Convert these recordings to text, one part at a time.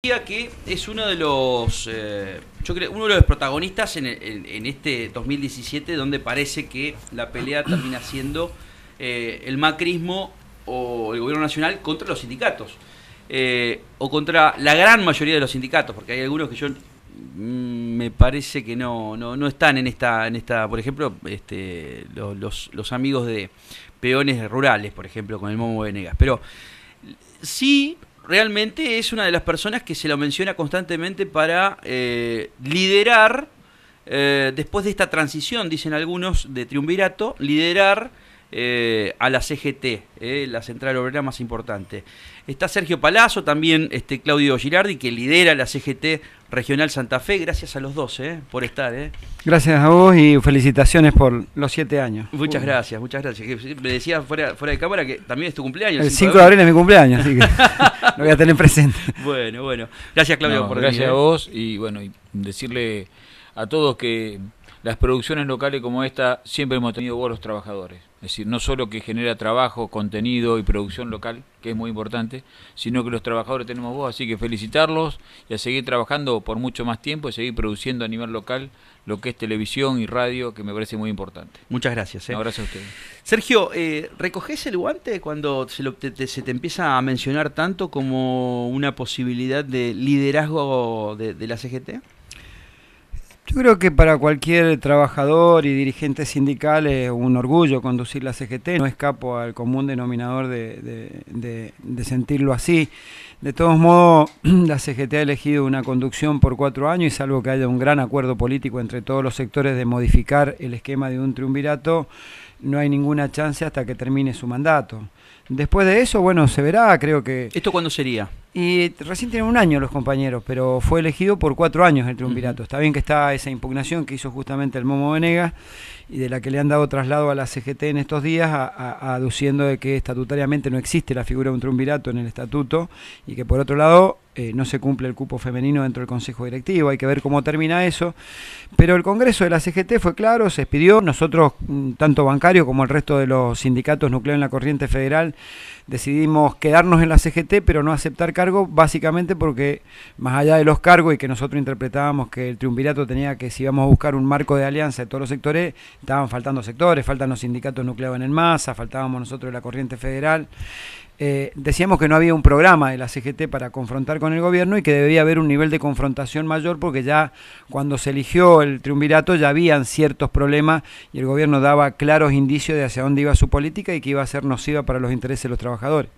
Que es uno de los, yo creo, uno de los protagonistas en este 2017, donde parece que la pelea termina siendo el macrismo o el gobierno nacional contra los sindicatos, o contra la gran mayoría de los sindicatos, porque hay algunos que yo me parece que no están en esta, por ejemplo, los amigos de peones rurales, por ejemplo, con el Momo Venegas, pero sí. Realmente es una de las personas que se lo menciona constantemente para liderar, después de esta transición, dicen algunos, de triunvirato, liderar a la CGT, la central obrera más importante. Está Sergio Palazzo, también Claudio Girardi, que lidera la CGT Regional Santa Fe. Gracias a los dos por estar. Gracias a vos y felicitaciones por los 7 años. Muchas gracias, muchas gracias. Me decía fuera de cámara que también es tu cumpleaños. El 5 de abril es mi cumpleaños, así que lo voy a tener presente. Bueno. Gracias, Claudio, por venir. Gracias a vos y bueno, y decirle a todos que las producciones locales como esta siempre hemos tenido vos los trabajadores. Es decir, no solo que genera trabajo, contenido y producción local, que es muy importante, sino que los trabajadores tenemos vos, así que felicitarlos y a seguir trabajando por mucho más tiempo y seguir produciendo a nivel local lo que es televisión y radio, que me parece muy importante. Muchas gracias. Un abrazo a ustedes. Sergio, ¿recogés el guante cuando se te empieza a mencionar tanto como una posibilidad de liderazgo de la CGT? Yo creo que para cualquier trabajador y dirigente sindical es un orgullo conducir la CGT, no escapo al común denominador de sentirlo así. De todos modos, la CGT ha elegido una conducción por 4 años y salvo que haya un gran acuerdo político entre todos los sectores de modificar el esquema de un triunvirato, no hay ninguna chance hasta que termine su mandato. Después de eso, bueno, se verá, creo que... ¿Esto cuándo sería? Y recién tienen 1 año los compañeros, pero fue elegido por 4 años el triunvirato. Está bien que está esa impugnación que hizo justamente el Momo Venegas y de la que le han dado traslado a la CGT en estos días, aduciendo de que estatutariamente no existe la figura de un triunvirato en el estatuto y que por otro lado no se cumple el cupo femenino dentro del Consejo Directivo. Hay que ver cómo termina eso. Pero el Congreso de la CGT fue claro, se expidió. Nosotros, tanto bancario como el resto de los sindicatos nucleados en la corriente federal, decidimos quedarnos en la CGT, pero no aceptar cargo, básicamente porque, más allá de los cargos y que nosotros interpretábamos que el triunvirato tenía que, si íbamos a buscar un marco de alianza de todos los sectores, estaban faltando sectores, faltan los sindicatos nucleados en el MASA, faltábamos nosotros de la corriente federal. Decíamos que no había un programa de la CGT para confrontar con el gobierno y que debía haber un nivel de confrontación mayor porque ya cuando se eligió el triunvirato ya habían ciertos problemas y el gobierno daba claros indicios de hacia dónde iba su política y que iba a ser nociva para los intereses de los trabajadores.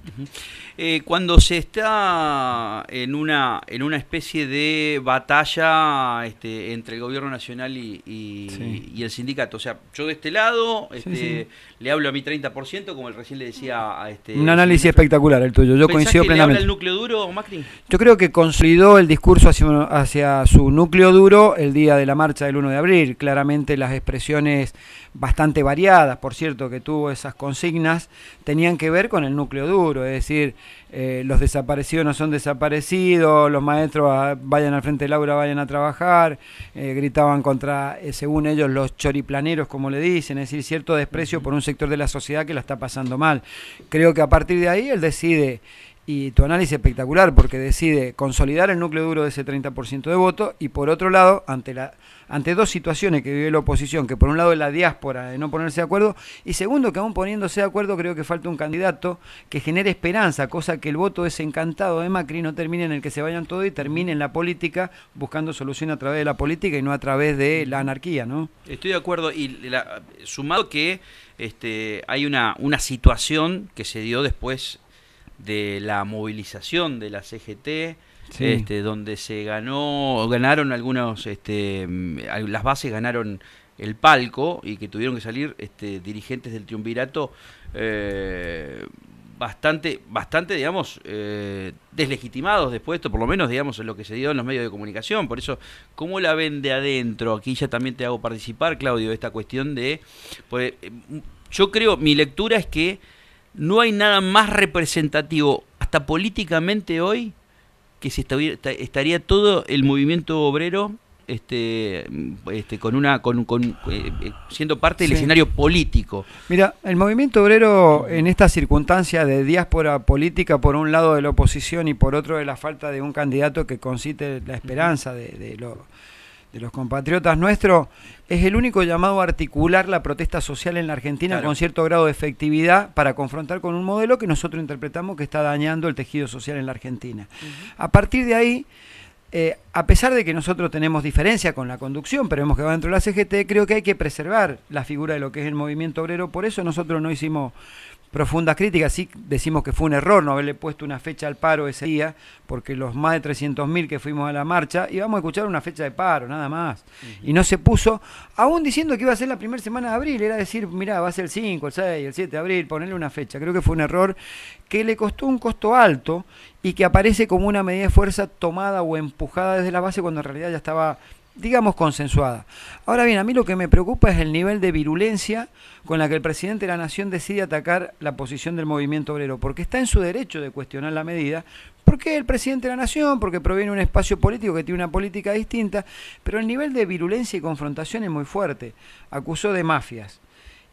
Cuando se está en una especie de batalla entre el gobierno nacional y el sindicato, o sea, yo de este lado le hablo a mi 30%, como recién le decía a un análisis espectacular el tuyo, yo coincido plenamente. ¿Le habla el núcleo duro, Macri? Yo creo que consolidó el discurso hacia su núcleo duro el día de la marcha del 1 de abril, claramente las expresiones bastante variadas, por cierto, que tuvo esas consignas, tenían que ver con el núcleo duro, es decir, los desaparecidos no son desaparecidos, los maestros vayan al frente del aula, vayan a trabajar, gritaban contra, según ellos, los choriplaneros, como le dicen, es decir, cierto desprecio por un sector de la sociedad que la está pasando mal. Creo que a partir de ahí él decide, y tu análisis espectacular, porque decide consolidar el núcleo duro de ese 30% de votos, y por otro lado, ante 2 situaciones que vive la oposición, que por un lado es la diáspora de no ponerse de acuerdo, y segundo que aún poniéndose de acuerdo creo que falta un candidato que genere esperanza, cosa que el voto desencantado de Macri no termine en el que se vayan todos y termine en la política, buscando solución a través de la política y no a través de la anarquía, ¿no? Estoy de acuerdo, y sumado que hay una situación que se dio después de la movilización de la CGT, donde ganaron algunos, las bases ganaron el palco y que tuvieron que salir dirigentes del triunvirato bastante, digamos, deslegitimados después de esto, por lo menos, digamos, en lo que se dio en los medios de comunicación. Por eso, ¿cómo la ven de adentro? Aquí ya también te hago participar, Claudio, esta cuestión de... Pues, yo creo, mi lectura es que no hay nada más representativo, hasta políticamente hoy, que si estaría todo el movimiento obrero siendo parte del escenario político. Mira, el movimiento obrero en esta circunstancia de diáspora política, por un lado de la oposición y por otro de la falta de un candidato que concite la esperanza de los compatriotas nuestros, es el único llamado a articular la protesta social en la Argentina, claro, con cierto grado de efectividad para confrontar con un modelo que nosotros interpretamos que está dañando el tejido social en la Argentina. A partir de ahí, a pesar de que nosotros tenemos diferencia con la conducción, pero vemos que va dentro de la CGT, creo que hay que preservar la figura de lo que es el movimiento obrero. Por eso nosotros no hicimos profundas críticas, sí decimos que fue un error no haberle puesto una fecha al paro ese día, porque los más de 300.000 que fuimos a la marcha íbamos a escuchar una fecha de paro, nada más. Y no se puso, aún diciendo que iba a ser la primera semana de abril, era decir, mirá, va a ser el 5, el 6, el 7 de abril, ponerle una fecha. Creo que fue un error que le costó un costo alto y que aparece como una medida de fuerza tomada o empujada desde la base cuando en realidad ya estaba, digamos, consensuada. Ahora bien, a mí lo que me preocupa es el nivel de virulencia con la que el presidente de la Nación decide atacar la posición del movimiento obrero, porque está en su derecho de cuestionar la medida, porque es el presidente de la Nación, porque proviene de un espacio político que tiene una política distinta, pero el nivel de virulencia y confrontación es muy fuerte. Acusó de mafias.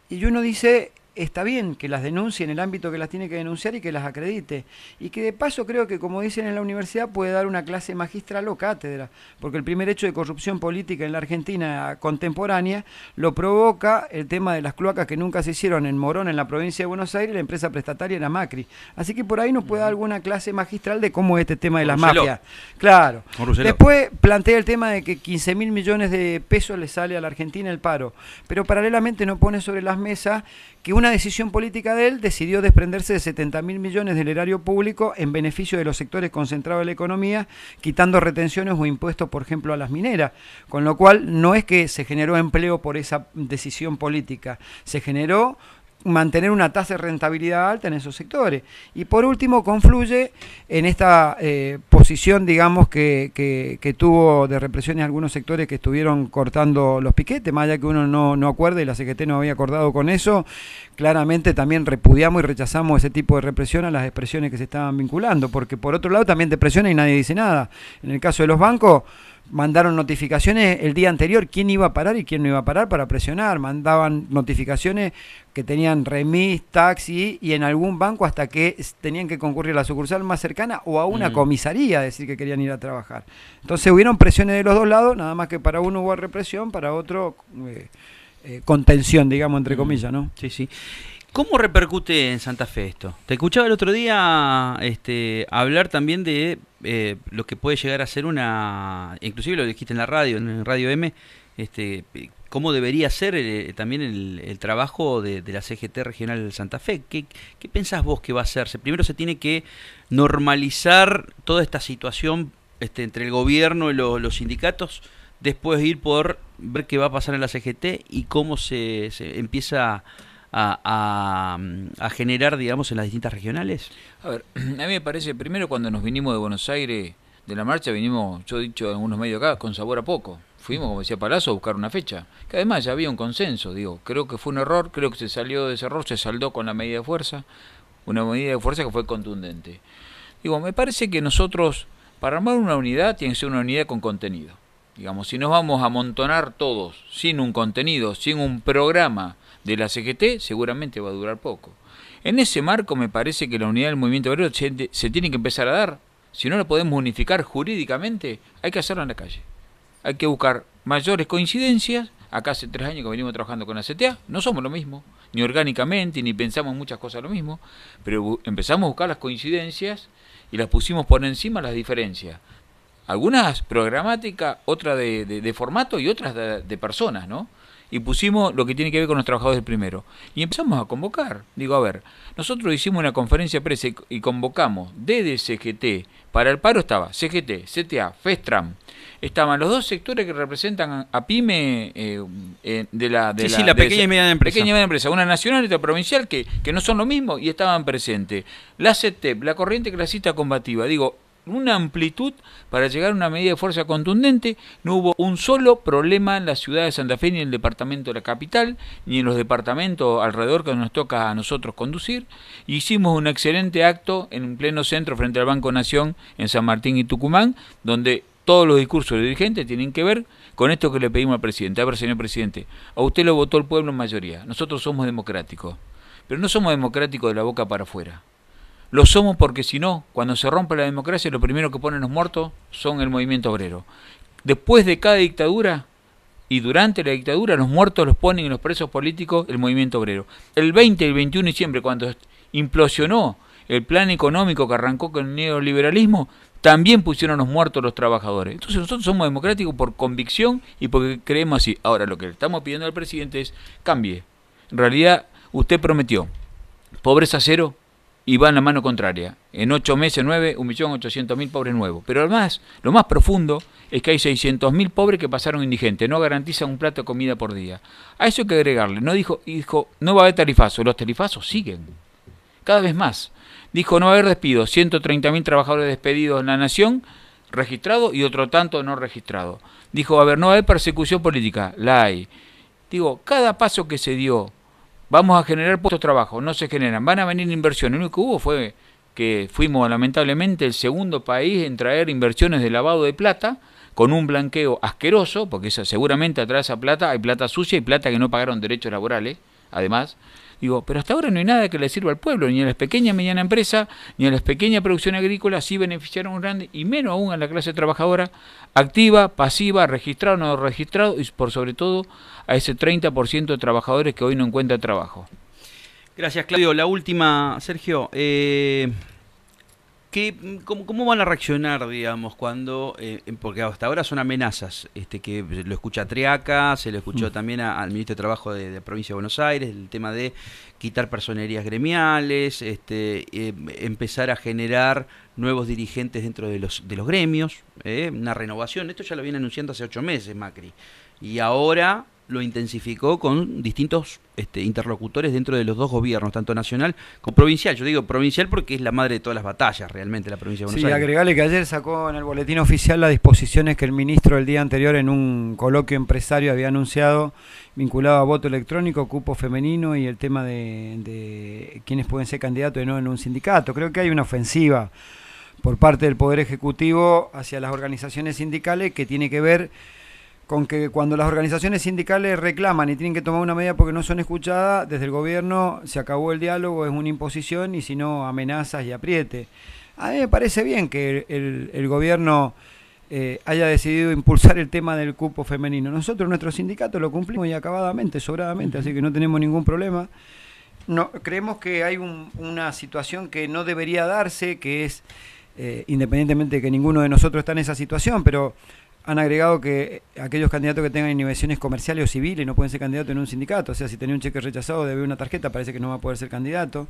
Y uno dice, está bien que las denuncie en el ámbito que las tiene que denunciar y que las acredite. Y que de paso creo que, como dicen en la universidad, puede dar una clase magistral o cátedra, porque el primer hecho de corrupción política en la Argentina contemporánea lo provoca el tema de las cloacas que nunca se hicieron en Morón, en la provincia de Buenos Aires, la empresa prestataria era Macri. Así que por ahí nos puede dar alguna clase magistral de cómo es este tema de las mafias. Claro. Después plantea el tema de que 15.000 millones de pesos le sale a la Argentina el paro, pero paralelamente no pone sobre las mesas que una decisión política de él decidió desprenderse de 70.000 millones del erario público en beneficio de los sectores concentrados de la economía, quitando retenciones o impuestos, por ejemplo, a las mineras. Con lo cual, no es que se generó empleo por esa decisión política, se generó mantener una tasa de rentabilidad alta en esos sectores. Y por último, confluye en esta posición, digamos, que tuvo de represión en algunos sectores que estuvieron cortando los piquetes, más allá que uno no acuerde, y la CGT no había acordado con eso. Claramente también repudiamos y rechazamos ese tipo de represión a las expresiones que se estaban vinculando, porque por otro lado también te presiona y nadie dice nada. En el caso de los bancos, mandaron notificaciones el día anterior, quién iba a parar y quién no iba a parar para presionar. Mandaban notificaciones que tenían remis, taxi, y en algún banco hasta que tenían que concurrir a la sucursal más cercana o a una comisaría a decir que querían ir a trabajar. Entonces hubieron presiones de los dos lados, nada más que para uno hubo represión, para otro contención, digamos, entre comillas, ¿no? Sí, sí. ¿Cómo repercute en Santa Fe esto? Te escuchaba el otro día hablar también de lo que puede llegar a ser inclusive lo dijiste en la radio, en Radio M, cómo debería ser también el trabajo de la CGT regional de Santa Fe. ¿Qué pensás vos que va a hacerse? Primero se tiene que normalizar toda esta situación entre el gobierno y los sindicatos, después ir por ver qué va a pasar en la CGT y cómo se empieza a generar, digamos, en las distintas regionales. A ver, a mí me parece, primero cuando nos vinimos de Buenos Aires de la marcha, vinimos, yo he dicho en algunos medios acá, con sabor a poco. Fuimos, como decía Palazzo, a buscar una fecha, que además ya había un consenso, digo, creo que fue un error, creo que se salió de ese error, se saldó con la medida de fuerza, una medida de fuerza que fue contundente. Digo, me parece que nosotros, para armar una unidad, tiene que ser una unidad con contenido. Digamos, si nos vamos a amontonar todos sin un contenido, sin un programa de la CGT, seguramente va a durar poco. En ese marco me parece que la unidad del movimiento obrero se tiene que empezar a dar. Si no la podemos unificar jurídicamente, hay que hacerlo en la calle. Hay que buscar mayores coincidencias. Acá hace 3 años que venimos trabajando con la CTA, no somos lo mismo, ni orgánicamente, ni pensamos muchas cosas lo mismo, pero empezamos a buscar las coincidencias y las pusimos por encima las diferencias. Algunas programáticas, otras de formato y otras de personas, ¿no? Y pusimos lo que tiene que ver con los trabajadores primero. Y empezamos a convocar. Digo, a ver, nosotros hicimos una conferencia de prensa y convocamos desde CGT. Para el paro estaba CGT, CTA, FESTRAM. Estaban los dos sectores que representan a PYME de la pequeña y mediana empresa. Pequeña y mediana empresa, una nacional y otra provincial que no son lo mismo y estaban presentes. La CETEP, la Corriente Clasista Combativa. Digo, una amplitud para llegar a una medida de fuerza contundente. No hubo un solo problema en la ciudad de Santa Fe, ni en el departamento de la capital, ni en los departamentos alrededor que nos toca a nosotros conducir. Hicimos un excelente acto en pleno centro frente al Banco Nación en San Martín y Tucumán, donde todos los discursos de los dirigentes tienen que ver con esto que le pedimos al presidente. A ver, señor presidente, a usted lo votó el pueblo en mayoría. Nosotros somos democráticos, pero no somos democráticos de la boca para afuera. Lo somos porque si no, cuando se rompe la democracia, lo primero que ponen los muertos son el movimiento obrero. Después de cada dictadura y durante la dictadura, los muertos los ponen en los presos políticos el movimiento obrero. El 20 y el 21 de diciembre, cuando implosionó el plan económico que arrancó con el neoliberalismo, también pusieron los muertos los trabajadores. Entonces nosotros somos democráticos por convicción y porque creemos así. Ahora, lo que le estamos pidiendo al presidente es cambie. En realidad, usted prometió pobreza cero y va en la mano contraria. En 8 meses, 9, 1.800.000 pobres nuevos. Pero además, lo más profundo es que hay 600.000 pobres que pasaron indigentes. No garantizan un plato de comida por día. A eso hay que agregarle. No dijo, no va a haber tarifazos. Los tarifazos siguen. Cada vez más. Dijo, no va a haber despidos. 130.000 trabajadores despedidos en la nación, registrados, y otro tanto no registrados. Dijo, a ver, no va a haber persecución política. La hay. Digo, cada paso que se dio, vamos a generar puestos de trabajo, no se generan, van a venir inversiones. Lo único que hubo fue que fuimos lamentablemente el segundo país en traer inversiones de lavado de plata, con un blanqueo asqueroso, porque seguramente atrás de esa plata hay plata sucia y plata que no pagaron derechos laborales, además. Digo, pero hasta ahora no hay nada que le sirva al pueblo, ni a las pequeñas y medianas empresas, ni a las pequeñas producciones agrícolas, sí beneficiaron un grande, y menos aún a la clase trabajadora, activa, pasiva, registrado, no registrado, y por sobre todo a ese 30% de trabajadores que hoy no encuentran trabajo. Gracias, Claudio. La última, Sergio. ¿Cómo van a reaccionar, digamos, cuando, porque hasta ahora son amenazas, que lo escucha Triaca, se lo escuchó también al ministro de Trabajo de la provincia de Buenos Aires, el tema de quitar personerías gremiales, empezar a generar nuevos dirigentes dentro de los gremios, una renovación? Esto ya lo viene anunciando hace 8 meses Macri, y ahora lo intensificó con distintos interlocutores dentro de los dos gobiernos, tanto nacional como provincial. Yo digo provincial porque es la madre de todas las batallas, realmente, la provincia de Buenos Aires. Sí, agregale que ayer sacó en el boletín oficial las disposiciones que el ministro el día anterior en un coloquio empresario había anunciado, vinculado a voto electrónico, cupo femenino y el tema de quienes pueden ser candidatos y no en un sindicato. Creo que hay una ofensiva por parte del Poder Ejecutivo hacia las organizaciones sindicales que tiene que ver con que cuando las organizaciones sindicales reclaman y tienen que tomar una medida porque no son escuchadas, desde el gobierno se acabó el diálogo, es una imposición, y si no, amenazas y apriete. A mí me parece bien que el gobierno haya decidido impulsar el tema del cupo femenino. Nosotros, nuestro sindicato, lo cumplimos y acabadamente, sobradamente, así que no tenemos ningún problema. No, creemos que hay una situación que no debería darse, que es, independientemente de que ninguno de nosotros está en esa situación, pero han agregado que aquellos candidatos que tengan inhibiciones comerciales o civiles no pueden ser candidatos en un sindicato. O sea, si tenía un cheque rechazado debe una tarjeta, parece que no va a poder ser candidato.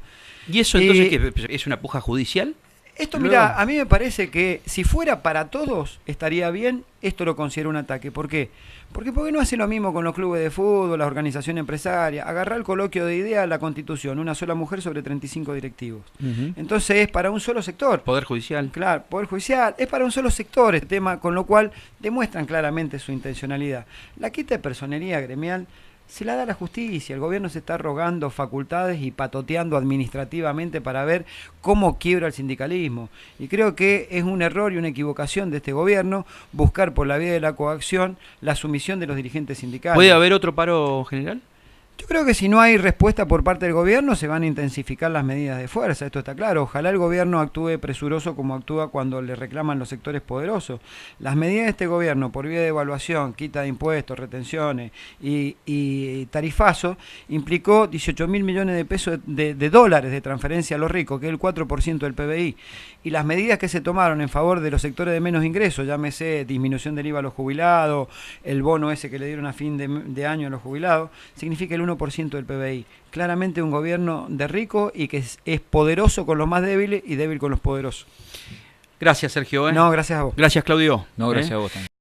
¿Y eso entonces qué es una puja judicial? Esto, mira, a mí me parece que si fuera para todos estaría bien. Esto lo considero un ataque. ¿Por qué? Porque no hace lo mismo con los clubes de fútbol, las organizaciones empresarias. Agarrar el coloquio de ideas, la Constitución, una sola mujer sobre 35 directivos. Entonces es para un solo sector. Poder judicial. Claro, Poder Judicial. Es para un solo sector este tema, con lo cual demuestran claramente su intencionalidad. La quita de personería gremial se la da la justicia. El gobierno se está arrogando facultades y patoteando administrativamente para ver cómo quiebra el sindicalismo. Y creo que es un error y una equivocación de este gobierno buscar por la vía de la coacción la sumisión de los dirigentes sindicales. ¿Puede haber otro paro general? Yo creo que si no hay respuesta por parte del gobierno se van a intensificar las medidas de fuerza, esto está claro. Ojalá el gobierno actúe presuroso como actúa cuando le reclaman los sectores poderosos. Las medidas de este gobierno por vía de evaluación, quita de impuestos, retenciones y tarifazo, implicó 18.000 millones de pesos de dólares de transferencia a los ricos, que es el 4% del PBI. Y las medidas que se tomaron en favor de los sectores de menos ingresos, llámese disminución del IVA a los jubilados, el bono ese que le dieron a fin de año a los jubilados, significa el 1% del PBI. Claramente un gobierno de ricos y que es poderoso con los más débiles y débil con los poderosos. Gracias, Sergio. No, gracias a vos. Gracias, Claudio. No, gracias a vos también.